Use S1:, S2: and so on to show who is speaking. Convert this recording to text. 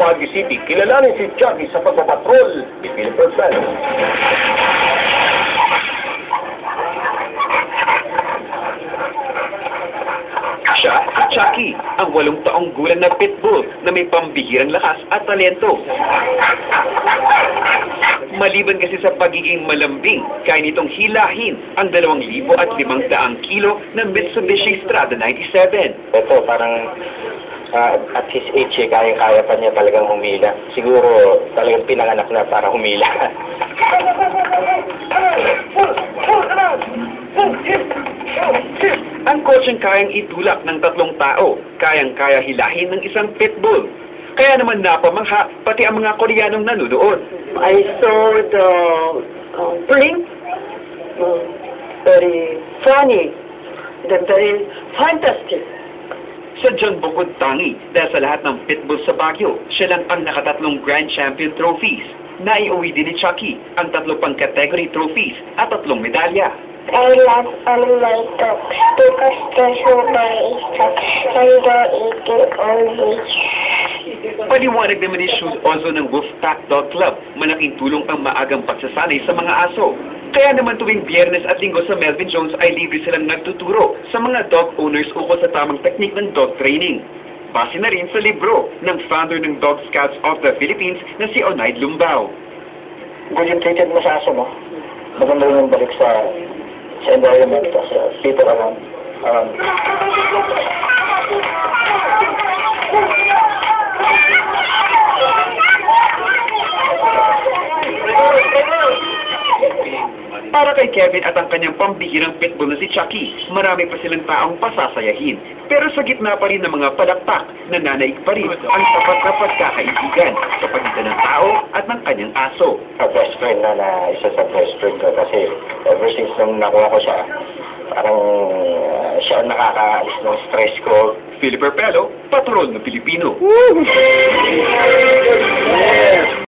S1: Baguio City. Kilalanin si Chucky sa pagpapatrol ni Philip Rosal.
S2: Siya si Chucky, ang 8 taong gulang na pitbull na may pambihirang lakas at talento. Maliban kasi sa pagiging malambing, kaya nitong hilahin ang 2,500 kilo na Mitsubishi Strada 97.
S3: Ito parang at his age, kaya-kaya pa niya talagang humila. Siguro talagang pinanganak na para humila.
S2: Ang kotseng kayang itulak ng 3 tao, kayang-kaya hilahin ng isang pitbull. Kaya naman napamangha pati ang mga Koreanong nanonood.
S4: I saw the blink, very funny, very fantastic.
S2: Sadyang bukod tangi dahil sa lahat ng pitbull sa Baguio, siya lang ang nakatatlong Grand Champion trophies. Naiuwi din ni Chucky ang 3 pang category trophies at 3 medalya.
S5: I love animal dogs because they're so very strong and they're eating always.
S2: Paliwanag naman ni Jules Ozo ng Wolfpack Dog Club, malaking tulong ang maagang pagsasanay sa mga aso. Kaya naman tuwing Biyernes at Linggo sa Melvin Jones ay libre silang nagtuturo sa mga dog owners ukol sa tamang teknik ng dog training. Base na rin sa libro ng founder ng Dog Scouts of the Philippines na si Onaid Lumbao.
S3: Good yung treated mo sa aso mo. Maganda yung balik sa environment, sa people around. Para
S2: kay Kevin at ang kanyang pambihirang pitbull na si Chucky, marami pa silang taong pasasayahin. Pero sa gitna pa rin ng mga palakpak, nananaig pa rin ang sapat na pagkakaibigan sa pagitan ng tao at ng kanyang aso.
S3: Best friend na isa sa best friend ko kasi ever since nung nakuha ko siya, parang siya ang nakakaalis ng stress ko.
S2: Philip Perpelo, Patrol na Pilipino.
S3: Yeah.